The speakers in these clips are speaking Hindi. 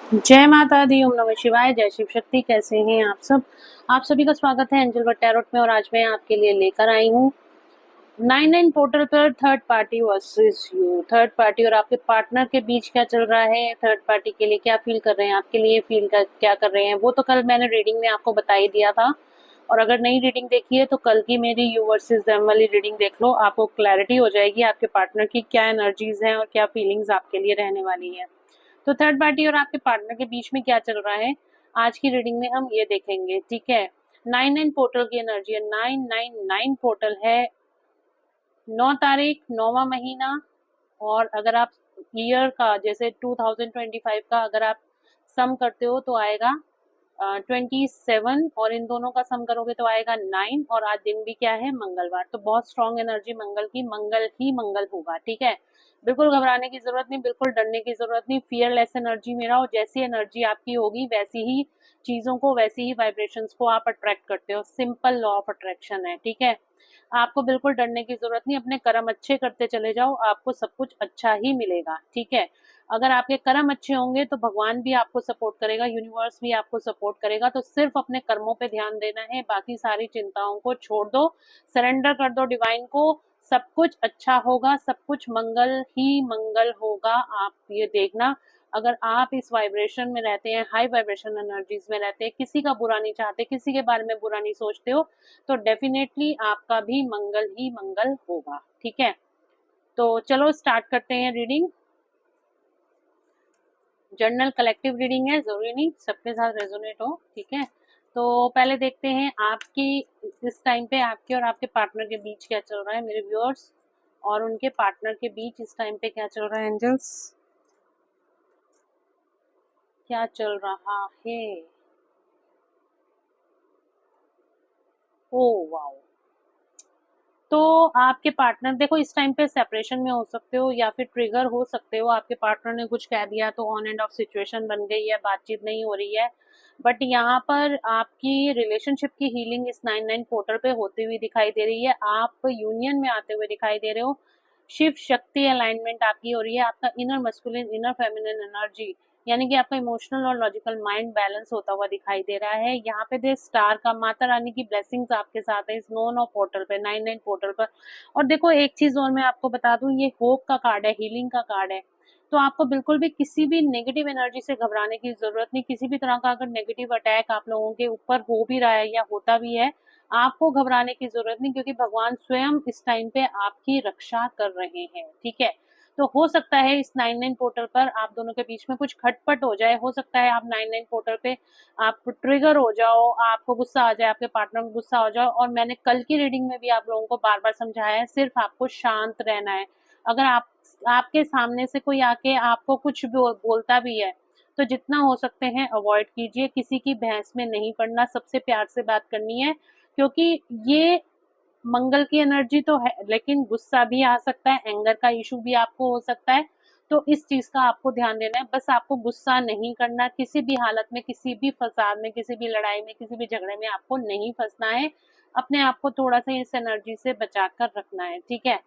जय माता दी, ओम नमः शिवाय, जय शिव शक्ति। कैसे हैं आप सब? आप सभी का स्वागत है एंजल वर्ल्ड टैरोट में। और आज मैं आपके लिए लेकर आई हूँ 99 पोर्टल पर third party versus you. Third party और आपके पार्टनर के बीच क्या चल रहा है, थर्ड पार्टी के लिए क्या फील कर रहे हैं, आपके लिए फील क्या कर रहे हैं, वो तो कल मैंने रीडिंग में आपको बता ही दिया था। और अगर नई रीडिंग देखी है तो कल की मेरी यू वर्सेस देम वाली रीडिंग देख लो, आपको क्लैरिटी हो जाएगी आपके पार्टनर की क्या एनर्जीज हैं और क्या फीलिंग्स आपके लिए रहने वाली है। तो थर्ड पार्टी और आपके पार्टनर के बीच में क्या चल रहा है, आज की रीडिंग में हम ये देखेंगे। ठीक है, 99 पोर्टल की एनर्जी है। 999 पोर्टल है, 9 तारीख, 9वां महीना। और अगर आप ईयर का जैसे 2025 का अगर आप सम करते हो तो आएगा 27, और इन दोनों का सम करोगे तो आएगा 9। और आज दिन भी क्या है, मंगलवार। तो बहुत स्ट्रॉन्ग एनर्जी मंगल की, मंगल ही मंगल होगा। ठीक है, बिल्कुल घबराने की जरूरत नहीं, बिल्कुल डरने की जरूरत नहीं। फियरलेस एनर्जी में रहो, जैसी एनर्जी आपकी होगी वैसी ही चीजों को, वैसी ही वाइब्रेशंस को आप अट्रैक्ट करते हो। सिंपल लॉ ऑफ अट्रैक्शन है। ठीक है, आपको बिल्कुल डरने की जरूरत नहीं, अपने कर्म अच्छे करते चले जाओ, आपको सब कुछ अच्छा ही मिलेगा। ठीक है, अगर आपके कर्म अच्छे होंगे तो भगवान भी आपको सपोर्ट करेगा, यूनिवर्स भी आपको सपोर्ट करेगा। तो सिर्फ अपने कर्मों पे ध्यान देना है, बाकी सारी चिंताओं को छोड़ दो, सरेंडर कर दो डिवाइन को। सब कुछ अच्छा होगा, सब कुछ मंगल ही मंगल होगा। आप ये देखना, अगर आप इस वाइब्रेशन में रहते हैं, हाई वाइब्रेशन एनर्जीज में रहते हैं, किसी का बुरा नहीं चाहते, किसी के बारे में बुरा नहीं सोचते हो, तो डेफिनेटली आपका भी मंगल ही मंगल होगा। ठीक है, तो चलो स्टार्ट करते हैं रीडिंग। जर्नल कलेक्टिव रीडिंग है, जरूरी नहीं सबके साथ रेजोनेट हो। ठीक है, तो पहले देखते हैं आपकी इस टाइम पे आपके और आपके पार्टनर के बीच क्या चल रहा है, मेरे व्यूअर्स। और उनके पार्टनर के बीच इस टाइम पे क्या चल रहा है, एंजल्स क्या चल रहा है। ओ वाओ, तो आपके पार्टनर देखो इस टाइम पे सेपरेशन में हो सकते हो या फिर ट्रिगर हो सकते हो। आपके पार्टनर ने कुछ कह दिया तो ऑन एंड ऑफ सिचुएशन बन गई है, बातचीत नहीं हो रही है। बट यहाँ पर आपकी रिलेशनशिप की हीलिंग इस 99 पोर्टल पे होती हुई दिखाई दे रही है। आप यूनियन में आते हुए दिखाई दे रहे हो। शिव शक्ति अलाइनमेंट आपकी हो रही है। आपका inner masculine inner feminine energy, यानी कि आपका इमोशनल और लॉजिकल माइंड बैलेंस होता हुआ दिखाई दे रहा है। यहाँ पे दे स्टार का, माता रानी की ब्लेसिंग्स आपके साथ है इस 9 पोर्टल पे, 99 पोर्टल पर। और देखो एक चीज और मैं आपको बता दूं, ये होप का कार्ड है, हीलिंग का कार्ड है। तो आपको बिल्कुल भी किसी भी नेगेटिव एनर्जी से घबराने की जरूरत नहीं। किसी भी तरह का अगर नेगेटिव अटैक आप लोगों के ऊपर हो भी रहा है या होता भी है, आपको घबराने की जरूरत नहीं, क्योंकि भगवान स्वयं इस टाइम पे आपकी रक्षा कर रहे हैं। ठीक है, तो हो सकता है इस 99 पोर्टल पर आप दोनों के बीच में कुछ खटपट हो जाए, हो सकता है आप 99 पोर्टल पे आप ट्रिगर हो जाओ, आपको गुस्सा आ जाए, आपके पार्टनर को गुस्सा हो जाओ। और मैंने कल की रीडिंग में भी आप लोगों को बार बार समझाया है, सिर्फ आपको शांत रहना है। अगर आपके सामने से कोई आके आपको कुछ भी बोलता भी है तो जितना हो सकते हैं अवॉइड कीजिए, किसी की बहस में नहीं पड़ना, सबसे प्यार से बात करनी है। क्योंकि ये मंगल की एनर्जी तो है, लेकिन गुस्सा भी आ सकता है, एंगर का इशू भी आपको हो सकता है। तो इस चीज का आपको ध्यान देना है, बस आपको गुस्सा नहीं करना, किसी भी हालत में, किसी भी फसाद में, किसी भी लड़ाई में, किसी भी झगड़े में आपको नहीं फंसना है। अपने आप को थोड़ा सा इस एनर्जी से बचा कर रखना है। ठीक है,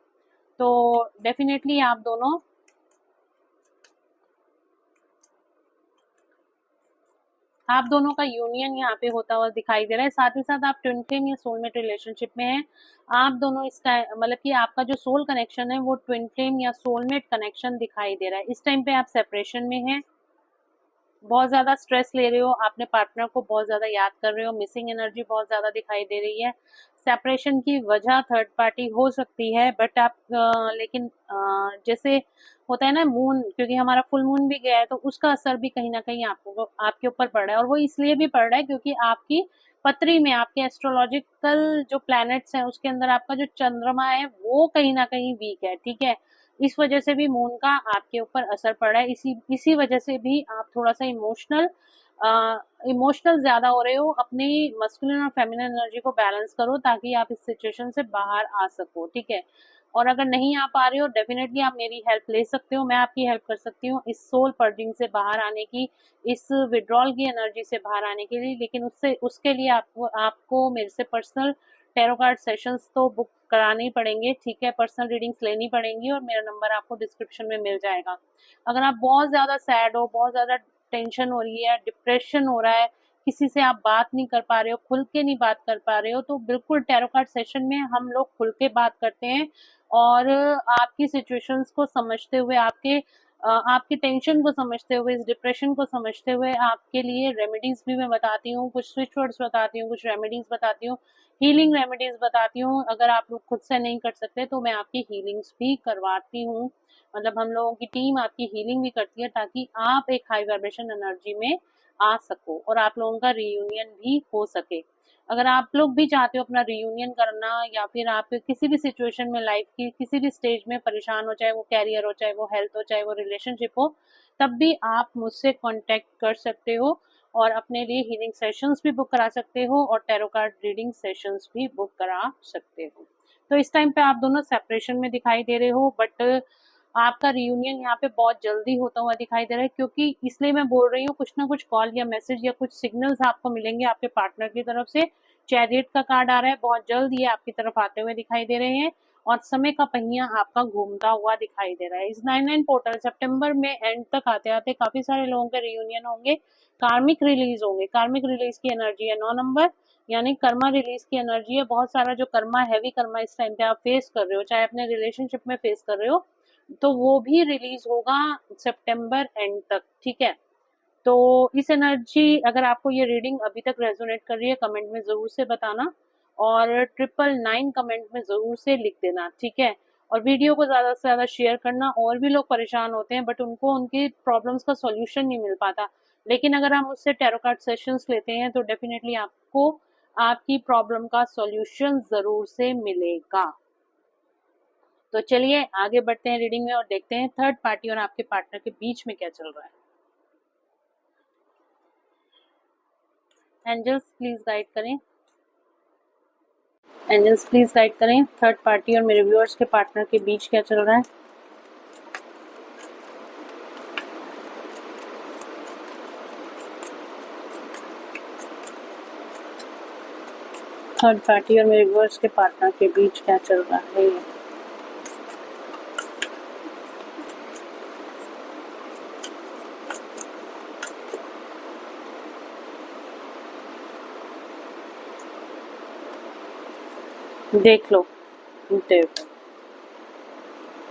तो डेफिनेटली आप दोनों का यूनियन यहाँ पे होता हुआ दिखाई दे रहा है। साथ ही साथ आप ट्विन फ्लेम या सोलमेट रिलेशनशिप में हैं। आप दोनों इस टाइम, मतलब कि आपका जो सोल कनेक्शन है वो ट्विन फ्लेम या सोलमेट कनेक्शन दिखाई दे रहा है। इस टाइम पे आप सेपरेशन में हैं, बहुत ज्यादा स्ट्रेस ले रहे हो, अपने पार्टनर को बहुत ज्यादा याद कर रहे हो, मिसिंग एनर्जी बहुत ज्यादा दिखाई दे रही है। सेपरेशन की वजह थर्ड पार्टी हो सकती है, बट आप लेकिन जैसे होता है ना मून, क्योंकि हमारा फुल मून भी गया है तो उसका असर भी कहीं ना कहीं आपको आपके ऊपर पड़ रहा है। और वो इसलिए भी पड़ रहा है क्योंकि आपकी पत्री में, आपके एस्ट्रोलॉजिकल जो प्लैनेट्स हैं उसके अंदर आपका जो चंद्रमा है वो कहीं ना कहीं वीक है। ठीक है, इस वजह से भी मून का आपके ऊपर असर पड़ा है। इसी इसी वजह से भी आप थोड़ा सा इमोशनल ज्यादा हो रहे हो। अपनी मस्कुलिन और फेमिनिन एनर्जी को बैलेंस करो ताकि आप इस सिचुएशन से बाहर आ सको। ठीक है, और अगर नहीं आ पा रहे हो डेफिनेटली आप मेरी हेल्प ले सकते हो, मैं आपकी हेल्प कर सकती हूँ इस सोल पर्जिंग से बाहर आने की, इस विड्रॉल की एनर्जी से बाहर आने के लिए। लेकिन उससे उसके लिए आपको आपको मेरे से पर्सनल टैरो कार्ड सेशंस तो बुक कराने ही पड़ेंगे। ठीक है, पर्सनल रीडिंग्स लेनी पड़ेंगी और मेरा नंबर आपको डिस्क्रिप्शन में मिल जाएगा। अगर आप बहुत ज़्यादा सैड हो, बहुत ज़्यादा टेंशन हो रही है, डिप्रेशन हो रहा है, किसी से आप बात नहीं कर पा रहे हो, खुल के नहीं बात कर पा रहे हो, तो बिल्कुल टैरो कार्ड सेशन में हम लोग खुल के बात करते हैं और आपकी सिचुएशंस को समझते हुए, आपकी टेंशन को समझते हुए, इस डिप्रेशन को समझते हुए आपके लिए रेमेडीज भी मैं बताती हूँ, कुछ स्विच वर्ड्स बताती हूँ, कुछ रेमेडीज बताती हूँ, हीलिंग रेमेडीज बताती हूँ। अगर आप लोग खुद से नहीं कर सकते तो मैं आपकी हीलिंग्स भी करवाती हूँ, मतलब हम लोगों की टीम आपकी हीलिंग भी करती है ताकि आप एक हाई वाइब्रेशन एनर्जी में आ सको और आप लोगों का रियूनियन भी हो सके। अगर आप लोग भी चाहते हो अपना रियूनियन करना या फिर आप किसी भी सिचुएशन में लाइफ की किसी भी स्टेज में परेशान हो, चाहे वो कैरियर हो, चाहे वो हेल्थ हो, चाहे वो रिलेशनशिप हो, तब भी आप मुझसे कांटेक्ट कर सकते हो और अपने लिए हीलिंग सेशंस भी बुक करा सकते हो और टैरो कार्ड रीडिंग सेशंस भी बुक करा सकते हो। तो इस टाइम पे आप दोनों सेपरेशन में दिखाई दे रहे हो, बट आपका रियूनियन यहाँ पे बहुत जल्दी होता हुआ दिखाई दे रहा है, क्योंकि इसलिए मैं बोल रही हूँ कुछ ना कुछ कॉल या मैसेज या कुछ सिग्नल्स आपको मिलेंगे आपके पार्टनर की तरफ से। चैरियट का कार्ड आ रहा है, बहुत जल्द ये आपकी तरफ आते हुए दिखाई दे रहे हैं और समय का पहिया आपका घूमता हुआ दिखाई दे रहा है। इस 99 पोर्टल सितंबर में एंड तक आते आते काफी सारे लोगों के रियूनियन होंगे, कार्मिक रिलीज होंगे। कार्मिक रिलीज की एनर्जी है 9 नंबर, यानी कर्मा रिलीज की एनर्जी है। बहुत सारा जो कर्मा, हैवी कर्मा इस टाइम पे आप फेस कर रहे हो, चाहे अपने रिलेशनशिप में फेस कर रहे हो, तो वो भी रिलीज होगा सितंबर एंड तक, ठीक है। तो इस एनर्जी, अगर आपको ये रीडिंग अभी तक रेजोनेट कर रही है, कमेंट में जरूर से बताना और 999 कमेंट में जरूर से लिख देना, ठीक है। और वीडियो को ज्यादा से ज्यादा शेयर करना। और भी लोग परेशान होते हैं बट उनको उनकी प्रॉब्लम्स का सॉल्यूशन नहीं मिल पाता, लेकिन अगर हम उससे टैरो कार्ड सेशंस लेते हैं तो डेफिनेटली आपको आपकी प्रॉब्लम का सॉल्यूशन जरूर से मिलेगा। तो चलिए आगे बढ़ते हैं रीडिंग में और देखते हैं थर्ड पार्टी और आपके पार्टनर के बीच में क्या चल रहा है। एंजल्स प्लीज गाइड करें, एंजल्स प्लीज गाइड करें थर्ड पार्टी और मेरे व्यूअर्स के पार्टनर के बीच क्या चल रहा है। थर्ड पार्टी और मेरे व्यूअर्स के पार्टनर के बीच क्या चल रहा है। देख लो, देखो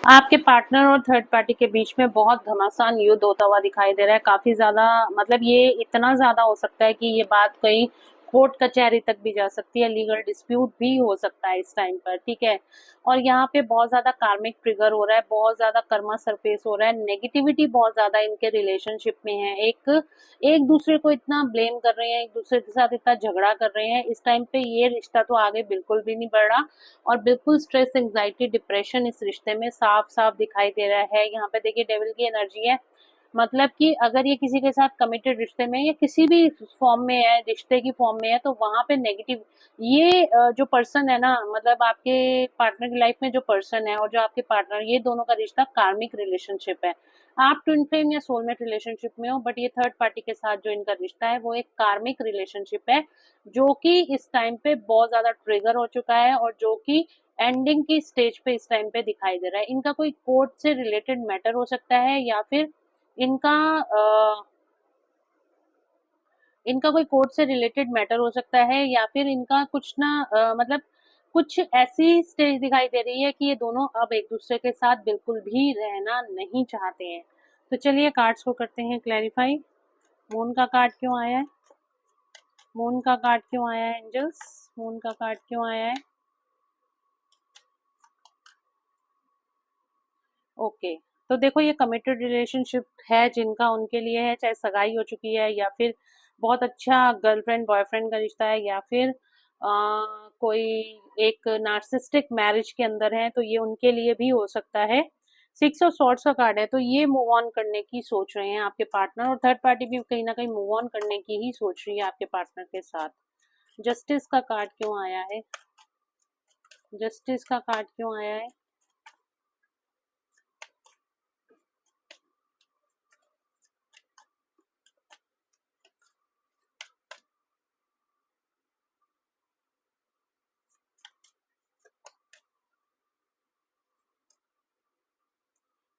आपके पार्टनर और थर्ड पार्टी के बीच में बहुत घमासान युद्ध होता हुआ दिखाई दे रहा है, काफी ज्यादा, मतलब ये इतना ज्यादा हो सकता है कि ये बात कहीं कोर्ट कचहरी तक भी जा सकती है, लीगल डिस्प्यूट भी हो सकता है इस टाइम पर, ठीक है। और यहाँ पे बहुत ज्यादा कार्मिक ट्रिगर हो रहा है, बहुत ज्यादा कर्मा सरफेस हो रहा है, नेगेटिविटी बहुत ज्यादा इनके रिलेशनशिप में है। एक एक दूसरे को इतना ब्लेम कर रहे हैं, एक दूसरे के साथ इतना झगड़ा कर रहे हैं, इस टाइम पे ये रिश्ता तो आगे बिल्कुल भी नहीं बढ़ रहा और बिल्कुल स्ट्रेस, एंजाइटी, डिप्रेशन इस रिश्ते में साफ साफ दिखाई दे रहा है। यहाँ पे देखिए डेविल की एनर्जी है, मतलब कि अगर ये किसी के साथ कमिटेड रिश्ते में या किसी भी फॉर्म में है, रिश्ते की फॉर्म में है, तो वहां पे नेगेटिव, ये जो पर्सन है ना, मतलब आपके पार्टनर की लाइफ में जो पर्सन है और जो आपके पार्टनर, ये दोनों का रिश्ता कार्मिक रिलेशनशिप है। आप ट्विन फ्लेम या सोलमेट रिलेशनशिप में हो, बट ये थर्ड पार्टी के साथ जो इनका रिश्ता है वो एक कार्मिक रिलेशनशिप है, जो कि इस टाइम पे बहुत ज्यादा ट्रिगर हो चुका है और जो कि एंडिंग की स्टेज पे इस टाइम पे दिखाई दे रहा है। इनका कोई कोर्ट से रिलेटेड मैटर हो सकता है या फिर इनका इनका कोई कोर्ट से रिलेटेड मैटर हो सकता है या फिर इनका कुछ ना मतलब कुछ ऐसी स्टेज दिखाई दे रही है कि ये दोनों अब एक दूसरे के साथ बिल्कुल भी रहना नहीं चाहते हैं। तो चलिए कार्ड्स को करते हैं क्लैरिफाई। मून का कार्ड क्यों आया है, मून का कार्ड क्यों आया है एंजल्स, मून का कार्ड क्यों आया है। ओके, तो देखो ये कमिटेड रिलेशनशिप है जिनका, उनके लिए है, चाहे सगाई हो चुकी है या फिर बहुत अच्छा गर्लफ्रेंड बॉयफ्रेंड का रिश्ता है या फिर कोई एक नार्सिस्टिक मैरिज के अंदर है, तो ये उनके लिए भी हो सकता है। 6 ऑफ सॉर्ड्स का कार्ड है, तो ये मूव ऑन करने की सोच रहे हैं आपके पार्टनर और थर्ड पार्टी भी कहीं ना कहीं मूव ऑन करने की ही सोच रही है आपके पार्टनर के साथ। जस्टिस का कार्ड क्यों आया है, जस्टिस का कार्ड क्यों आया है।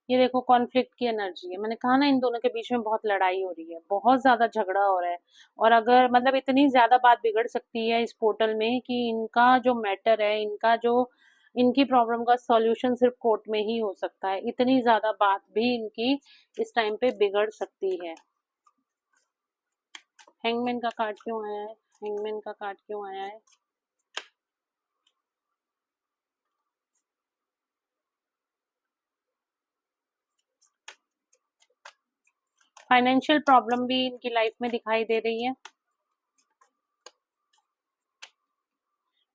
ये देखो कॉन्फ्लिक्ट की एनर्जी है, मैंने कहा ना इन दोनों के बीच में बहुत लड़ाई हो रही है, बहुत ज्यादा झगड़ा हो रहा है। और अगर मतलब इतनी ज्यादा बात बिगड़ सकती है इस पोर्टल में कि इनका जो मैटर है, इनका जो इनकी प्रॉब्लम का सॉल्यूशन सिर्फ कोर्ट में ही हो सकता है, इतनी ज्यादा बात भी इनकी इस टाइम पे बिगड़ सकती है। हैंगमैन का कार्ड क्यों आया है? हैंगमैन का कार्ड क्यों आया है? फाइनेंशियल प्रॉब्लम भी इनकी लाइफ में दिखाई दे रही है,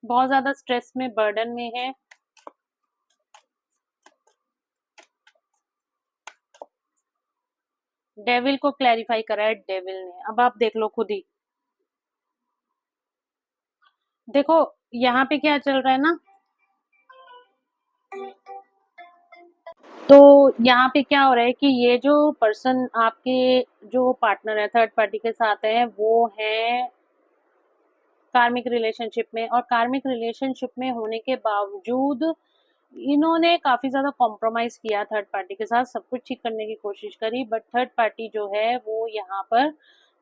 बहुत ज्यादा स्ट्रेस में, बर्डन में है। डेविल को क्लैरिफाई करा है डेविल ने, अब आप देख लो खुद ही। देखो यहाँ पे क्या चल रहा है ना, तो यहाँ पे क्या हो रहा है कि ये जो पर्सन आपके जो पार्टनर है थर्ड पार्टी के साथ है, वो है कार्मिक रिलेशनशिप में। और कार्मिक रिलेशनशिप में होने के बावजूद इन्होंने काफी ज्यादा कॉम्प्रोमाइज किया थर्ड पार्टी के साथ, सब कुछ ठीक करने की कोशिश करी, बट थर्ड पार्टी जो है वो यहाँ पर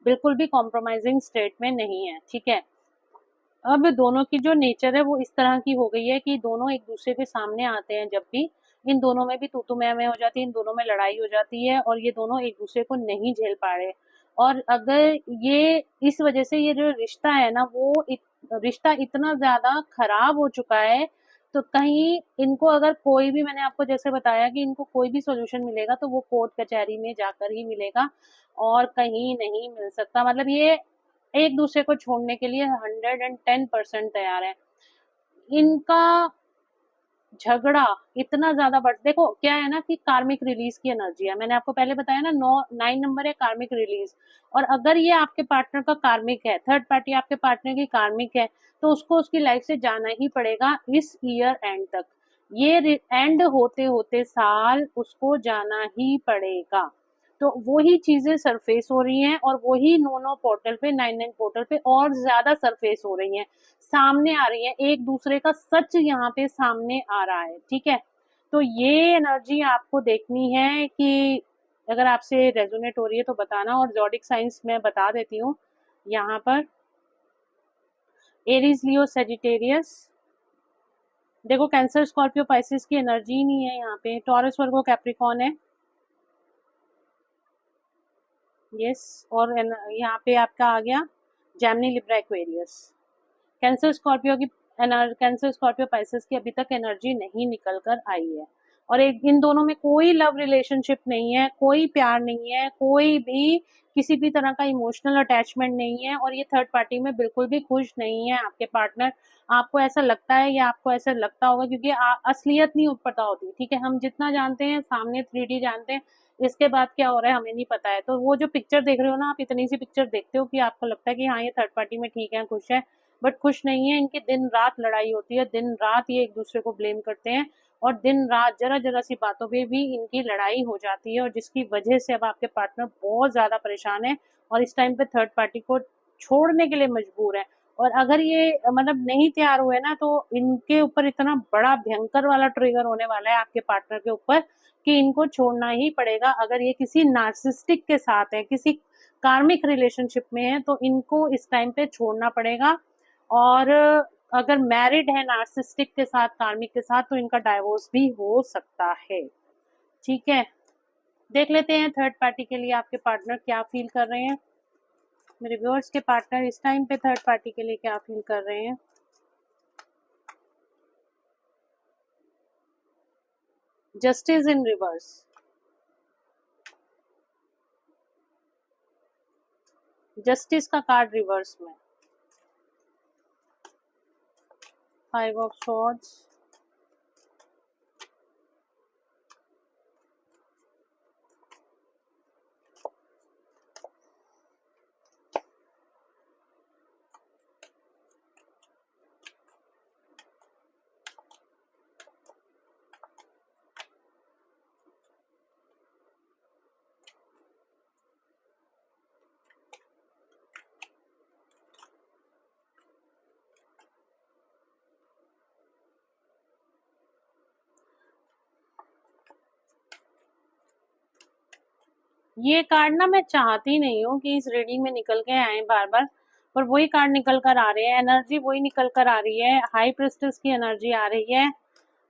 बिल्कुल भी कॉम्प्रोमाइजिंग स्टेट में नहीं है, ठीक है। अब दोनों की जो नेचर है वो इस तरह की हो गई है कि दोनों एक दूसरे के सामने आते हैं जब भी, इन दोनों में भी तू मैं हो जाती है, इन दोनों में लड़ाई हो जाती है, और ये दोनों एक दूसरे को नहीं झेल पा रहे। और अगर ये इस वजह से ये जो रिश्ता है ना वो रिश्ता इतना ज्यादा खराब हो चुका है, तो कहीं इनको अगर कोई भी, मैंने आपको जैसे बताया कि इनको कोई भी सोल्यूशन मिलेगा तो वो कोर्ट कचहरी में जाकर ही मिलेगा, और कहीं नहीं मिल सकता। मतलब ये एक दूसरे को छोड़ने के लिए 110% तैयार है। इनका झगड़ा इतना ज्यादा बढ़, देखो क्या है ना कि कार्मिक रिलीज की एनर्जी है, मैंने आपको पहले बताया ना, 9 नंबर है कार्मिक रिलीज। और अगर ये आपके पार्टनर का कार्मिक है, थर्ड पार्टी आपके पार्टनर की कार्मिक है, तो उसको उसकी लाइफ से जाना ही पड़ेगा इस ईयर एंड तक। ये एंड होते होते साल उसको जाना ही पड़ेगा। तो वही चीजें सरफेस हो रही हैं, और वही नो नो पोर्टल पे, 9 पोर्टल पे और ज्यादा सरफेस हो रही हैं, सामने आ रही है, एक दूसरे का सच यहाँ पे सामने आ रहा है, ठीक है। तो ये एनर्जी आपको देखनी है कि अगर आपसे रेजोनेट हो रही है तो बताना। और जॉडिक साइंस मैं बता देती हूँ यहाँ पर, एरीज लियो सेजिटेरियस, देखो कैंसर स्कॉर्पियो पाइसिस की एनर्जी नहीं है यहाँ पे, टॉरस वर्गो कैप्रिकॉन है, यस। और यहाँ पे आपका आ गया Gemini Libra Aquarius. Cancer Scorpio की कैंसर स्कॉर्पियो पाइसेस की अभी तक एनर्जी नहीं निकल कर आई है, और एक इन दोनों में कोई लव रिलेशनशिप नहीं है, कोई प्यार नहीं है, कोई भी किसी भी तरह का इमोशनल अटैचमेंट नहीं है, और ये थर्ड पार्टी में बिल्कुल भी खुश नहीं है आपके पार्टनर। आपको ऐसा लगता है या आपको ऐसा लगता होगा, क्योंकि असलियत नहीं पता होती, ठीक है। हम जितना जानते हैं सामने 3D जानते हैं, इसके बाद क्या हो रहा है हमें नहीं पता है। तो वो जो पिक्चर देख रहे हो ना आप, इतनी सी पिक्चर देखते हो कि आपको लगता है कि हाँ ये थर्ड पार्टी में ठीक है, खुश है, बट खुश नहीं है। इनकी दिन रात लड़ाई होती है, दिन रात ये एक दूसरे को ब्लेम करते हैं, और दिन रात जरा जरा सी बातों पे भी इनकी लड़ाई हो जाती है, और जिसकी वजह से अब आपके पार्टनर बहुत ज्यादा परेशान है, और इस टाइम पे थर्ड पार्टी को छोड़ने के लिए मजबूर है। और अगर ये मतलब नहीं तैयार हुए ना, तो इनके ऊपर इतना बड़ा भयंकर वाला ट्रिगर होने वाला है आपके पार्टनर के ऊपर कि इनको छोड़ना ही पड़ेगा। अगर ये किसी नार्सिसिस्टिक के साथ है, किसी कार्मिक रिलेशनशिप में है, तो इनको इस टाइम पे छोड़ना पड़ेगा। और अगर मैरिड है नार्सिसिस्टिक के साथ, कार्मिक के साथ, तो इनका डाइवोर्स भी हो सकता है, ठीक है। देख लेते हैं थर्ड पार्टी के लिए आपके पार्टनर क्या फील कर रहे हैं। मेरे व्यूअर्स के पार्टनर इस टाइम पे थर्ड पार्टी के लिए क्या फील कर रहे हैं। जस्टिस इन रिवर्स, जस्टिस का कार्ड रिवर्स में, 5 ऑफ सॉर्ड्स, ये कार्ड ना मैं चाहती नहीं हूँ कि इस रीडिंग में निकल के आए बार बार, पर वही कार्ड निकल कर आ रहे हैं, एनर्जी वही निकल कर आ रही है। हाई प्रिस्टेस की एनर्जी आ रही है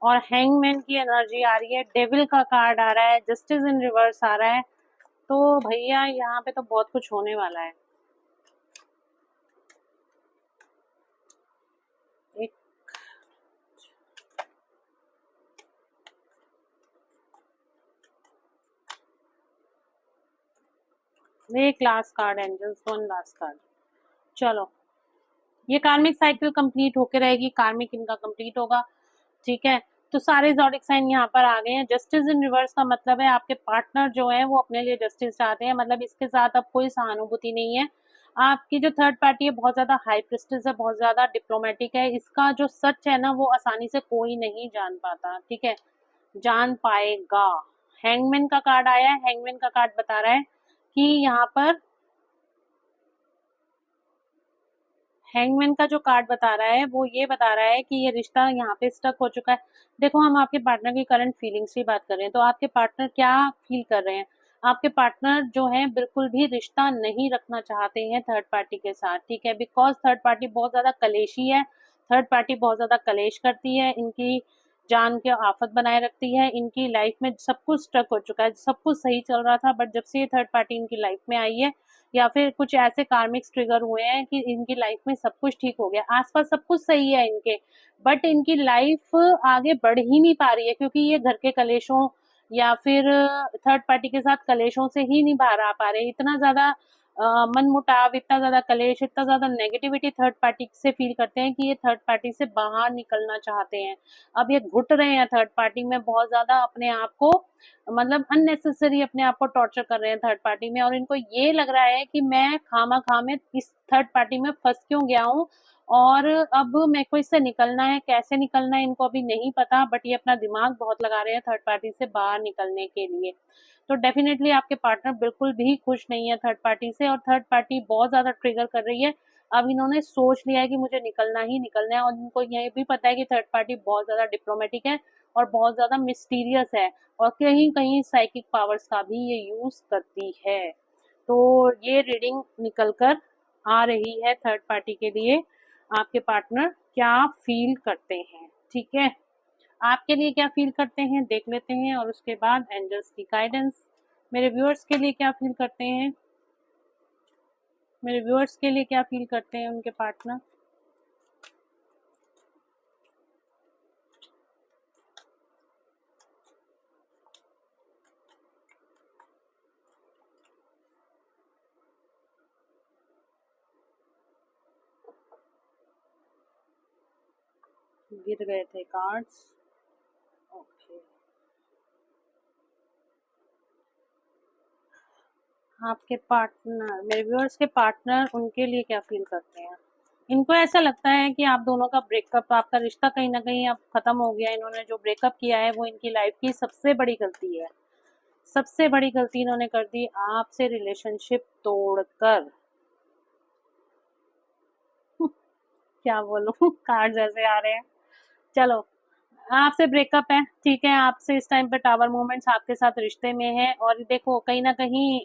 और हैंगमैन की एनर्जी आ रही है, डेविल का कार्ड आ रहा है, जस्टिस इन रिवर्स आ रहा है। तो भैया यहाँ पे तो बहुत कुछ होने वाला है। एक last card angels, one last card. चलो, ये कार्मिक साइकिल कंप्लीट होके रहेगी, कार्मिक इनका कंप्लीट होगा, ठीक है। तो सारे ज़ोडिक साइन यहाँ पर आ गए हैं। जस्टिस इन रिवर्स का मतलब है आपके पार्टनर जो है वो अपने लिए जस्टिस चाहते हैं, मतलब इसके साथ अब कोई सहानुभूति नहीं है। आपकी जो थर्ड पार्टी है बहुत ज्यादा हाई प्रिस्टेस है, बहुत ज्यादा डिप्लोमेटिक है, इसका जो सच है ना वो आसानी से कोई नहीं जान पाता, ठीक है, जान पाएगा। हैंगमैन का कार्ड आया है, हैंगमैन का कार्ड बता रहा है कि यहाँ पर हैंगमैन का जो कार्ड बता रहा है वो ये बता रहा है कि ये रिश्ता यहाँ पे स्टक हो चुका है। देखो, हम आपके पार्टनर की करंट फीलिंग्स की बात कर रहे हैं, तो आपके पार्टनर क्या फील कर रहे हैं। आपके पार्टनर जो है बिल्कुल भी रिश्ता नहीं रखना चाहते हैं थर्ड पार्टी के साथ, ठीक है, बिकॉज थर्ड पार्टी बहुत ज्यादा कलेशी है। थर्ड पार्टी बहुत ज्यादा कलेश करती है, इनकी जान के आफत बनाए रखती है। इनकी लाइफ में सब कुछ स्टक हो चुका है, सब कुछ सही चल रहा था, बट जब से ये थर्ड पार्टी इनकी लाइफ में आई है या फिर कुछ ऐसे कार्मिक्स ट्रिगर हुए हैं कि इनकी लाइफ में सब कुछ ठीक हो गया, आसपास सब कुछ सही है इनके, बट इनकी लाइफ आगे बढ़ ही नहीं पा रही है क्योंकि ये घर के कलेशों या फिर थर्ड पार्टी के साथ कलेशों से ही नहीं बाहर आ पा रहे। इतना ज्यादा मन मुटाव, इतना ज्यादा कलेश, इतना ज्यादा नेगेटिविटी थर्ड पार्टी से फील करते हैं कि ये थर्ड पार्टी से बाहर निकलना चाहते हैं। अब ये घुट रहे हैं थर्ड पार्टी में, बहुत ज्यादा अपने आप को, मतलब अननेसेसरी अपने आप को टॉर्चर कर रहे हैं थर्ड पार्टी में, और इनको ये लग रहा है कि मैं खामा खा में इस थर्ड पार्टी में फंस क्यों गया हूँ और अब मेरे को इससे निकलना है। कैसे निकलना है इनको अभी नहीं पता, बट ये अपना दिमाग बहुत लगा रहे हैं थर्ड पार्टी से बाहर निकलने के लिए। तो डेफिनेटली आपके पार्टनर बिल्कुल भी खुश नहीं है थर्ड पार्टी से, और थर्ड पार्टी बहुत ज्यादा ट्रिगर कर रही है। अब इन्होंने सोच लिया है कि मुझे निकलना ही निकलना है, और इनको ये भी पता है कि थर्ड पार्टी बहुत ज्यादा डिप्लोमेटिक है और बहुत ज्यादा मिस्टीरियस है, और कहीं कहीं साइकिक पावर्स का भी ये यूज करती है। तो ये रीडिंग निकल कर आ रही है थर्ड पार्टी के लिए, आपके पार्टनर क्या फील करते हैं, ठीक है, आपके लिए क्या फील करते हैं देख लेते हैं, और उसके बाद एंजल्स की गाइडेंस मेरे व्यूअर्स के लिए क्या फील करते हैं, मेरे व्यूअर्स के लिए क्या फील करते हैं उनके पार्टनर। गिर गए थे कार्ड्स, ओके। आपके पार्टनर, मेरे व्यूअर्स के पार्टनर उनके लिए क्या फील करते हैं। इनको ऐसा लगता है कि आप दोनों का ब्रेकअप, आपका रिश्ता कहीं ना कहीं अब खत्म हो गया। इन्होंने जो ब्रेकअप किया है वो इनकी लाइफ की सबसे बड़ी गलती है, सबसे बड़ी गलती इन्होंने कर दी आपसे रिलेशनशिप तोड़कर। क्या बोलूं, कार्ड जैसे आ रहे हैं। चलो, आपसे ब्रेकअप है, ठीक है, आपसे इस टाइम पे टावर मूवमेंट्स आपके साथ रिश्ते में है, और देखो कहीं ना कहीं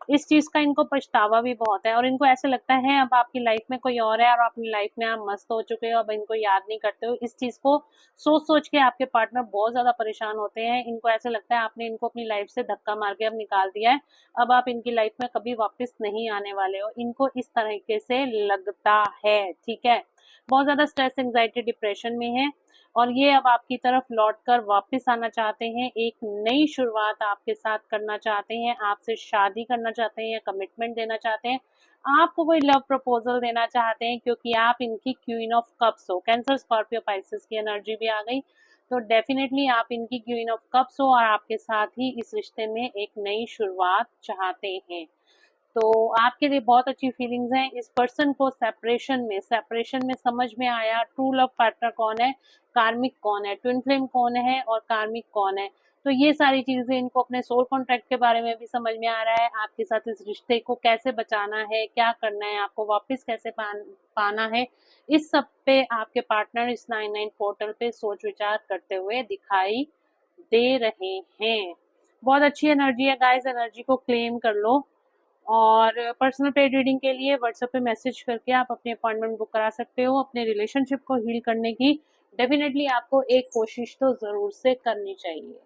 इस चीज का इनको पछतावा भी बहुत है, और इनको ऐसे लगता है अब आपकी लाइफ में कोई और है और अपनी लाइफ में आप मस्त हो चुके हो, अब इनको याद नहीं करते हो। इस चीज को सोच सोच के आपके पार्टनर बहुत ज्यादा परेशान होते हैं। इनको ऐसे लगता है आपने इनको अपनी लाइफ से धक्का मार के अब निकाल दिया है, अब आप इनकी लाइफ में कभी वापस नहीं आने वाले हो, इनको इस तरीके से लगता है, ठीक है। बहुत ज्यादा स्ट्रेस, एंजाइटी, डिप्रेशन में है, और ये अब आपकी तरफ लौटकर वापस आना चाहते हैं, एक नई शुरुआत आपके साथ करना चाहते हैं, आपसे शादी करना चाहते हैं, कमिटमेंट देना चाहते हैं, आपको कोई लव प्रपोजल देना चाहते हैं, क्योंकि आप इनकी क्वीन ऑफ कप्स हो। कैंसर, स्कॉर्पियो, पाइसेस की एनर्जी भी आ गई, तो डेफिनेटली आप इनकी क्वीन ऑफ कप्स हो और आपके साथ ही इस रिश्ते में एक नई शुरुआत चाहते हैं। तो आपके लिए बहुत अच्छी फीलिंग्स हैं। इस पर्सन को सेपरेशन में समझ में आया ट्रू लव पार्टनर कौन है, कार्मिक कौन है, ट्विन फ्लेम कौन है और कार्मिक कौन है। तो ये सारी चीजें इनको अपने सोल कॉन्ट्रैक्ट के बारे में भी समझ में आ रहा है, आपके साथ इस रिश्ते को कैसे बचाना है, क्या करना है, आपको वापस कैसे पाना है। इस सब पे आपके पार्टनर इस 99 पोर्टल पे सोच विचार करते हुए दिखाई दे रहे हैं। बहुत अच्छी एनर्जी है गाइस, एनर्जी को क्लेम कर लो। और पर्सनल पेड रीडिंग के लिए व्हाट्सएप पे मैसेज करके आप अपनी अपॉइंटमेंट बुक करा सकते हो। अपने रिलेशनशिप को हील करने की डेफिनेटली आपको एक कोशिश तो जरूर से करनी चाहिए।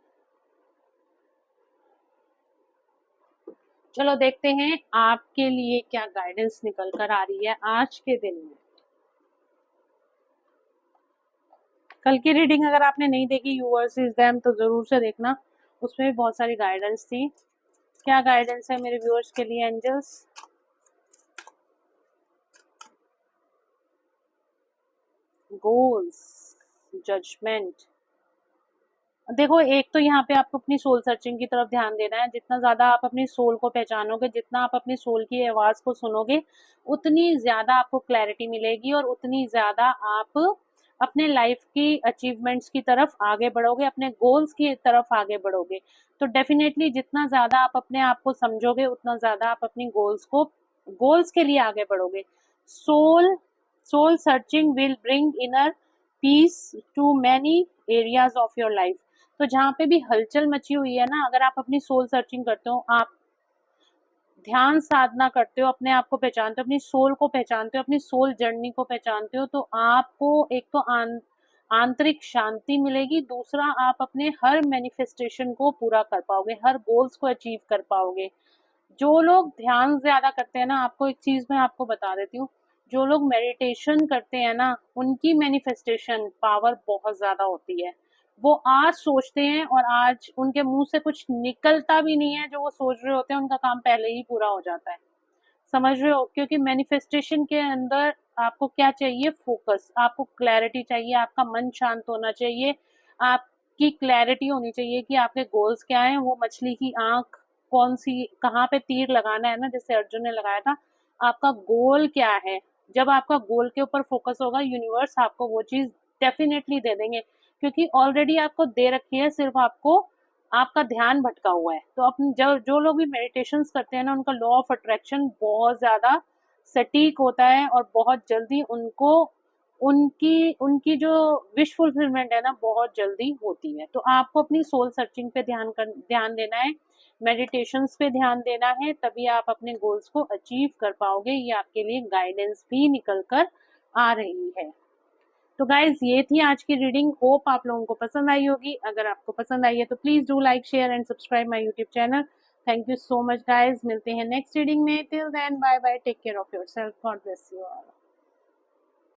चलो देखते हैं आपके लिए क्या गाइडेंस निकल कर आ रही है आज के दिन में। कल की रीडिंग अगर आपने नहीं देखी यू वर्सेस देम तो जरूर से देखना, उसमें भी बहुत सारी गाइडेंस थी। क्या गाइडेंस है मेरे व्यूअर्स के लिए एंजल्स? Goals, judgement. देखो एक तो यहाँ पे आपको अपनी सोल सर्चिंग की तरफ ध्यान देना है। जितना ज्यादा आप अपनी सोल को पहचानोगे, जितना आप अपनी सोल की आवाज को सुनोगे, उतनी ज्यादा आपको क्लैरिटी मिलेगी और उतनी ज्यादा आप अपने लाइफ की अचीवमेंट्स की तरफ आगे बढ़ोगे, अपने गोल्स की तरफ आगे बढ़ोगे। तो डेफिनेटली जितना ज्यादा आप अपने आप को समझोगे, उतना ज्यादा आप अपनी गोल्स के लिए आगे बढ़ोगे। Soul soul searching will bring inner peace to many areas of your life. तो जहाँ पे भी हलचल मची हुई है ना, अगर आप अपनी सोल सर्चिंग करते हो, आप ध्यान साधना करते हो, अपने आप को पहचानते हो, अपनी सोल को पहचानते हो, अपनी सोल जर्नी को पहचानते हो, तो आपको एक तो आंतरिक शांति मिलेगी, दूसरा आप अपने हर मैनिफेस्टेशन को पूरा कर पाओगे, हर गोल्स को अचीव कर पाओगे। जो लोग ध्यान ज्यादा करते हैं ना, आपको एक चीज मैं आपको बता देती हूँ, जो लोग मेडिटेशन करते हैं ना, उनकी मैनिफेस्टेशन पावर बहुत ज्यादा होती है। वो आज सोचते हैं और आज उनके मुंह से कुछ निकलता भी नहीं है, जो वो सोच रहे होते हैं उनका काम पहले ही पूरा हो जाता है। समझ रहे हो? क्योंकि मैनिफेस्टेशन के अंदर आपको क्या चाहिए? फोकस, आपको क्लैरिटी चाहिए, आपका मन शांत होना चाहिए, आपकी क्लैरिटी होनी चाहिए कि आपके गोल्स क्या हैं। वो मछली की आंख कौन सी, कहाँ पे तीर लगाना है ना, जैसे अर्जुन ने लगाया था। आपका गोल क्या है? जब आपका गोल के ऊपर फोकस होगा, यूनिवर्स आपको वो चीज डेफिनेटली दे देंगे, क्योंकि ऑलरेडी आपको दे रखी है, सिर्फ आपको आपका ध्यान भटका हुआ है। तो अपन जो लोग भी मेडिटेशंस करते हैं ना, उनका लॉ ऑफ अट्रैक्शन बहुत ज्यादा सटीक होता है और बहुत जल्दी उनको उनकी उनकी जो विश फुलफिलमेंट है ना, बहुत जल्दी होती है। तो आपको अपनी सोल सर्चिंग पे ध्यान देना है, मेडिटेशंस पे ध्यान देना है, तभी आप अपने गोल्स को अचीव कर पाओगे। ये आपके लिए गाइडेंस भी निकल कर आ रही है। तो गाइज ये थी आज की रीडिंग, होप आप लोगों को पसंद आई होगी। अगर आपको पसंद आई है तो please do like, share and subscribe my YouTube channel. Thank you so much guys, मिलते हैं नेक्स्ट रीडिंग में। Till then bye bye, take care of yourself, God bless you all.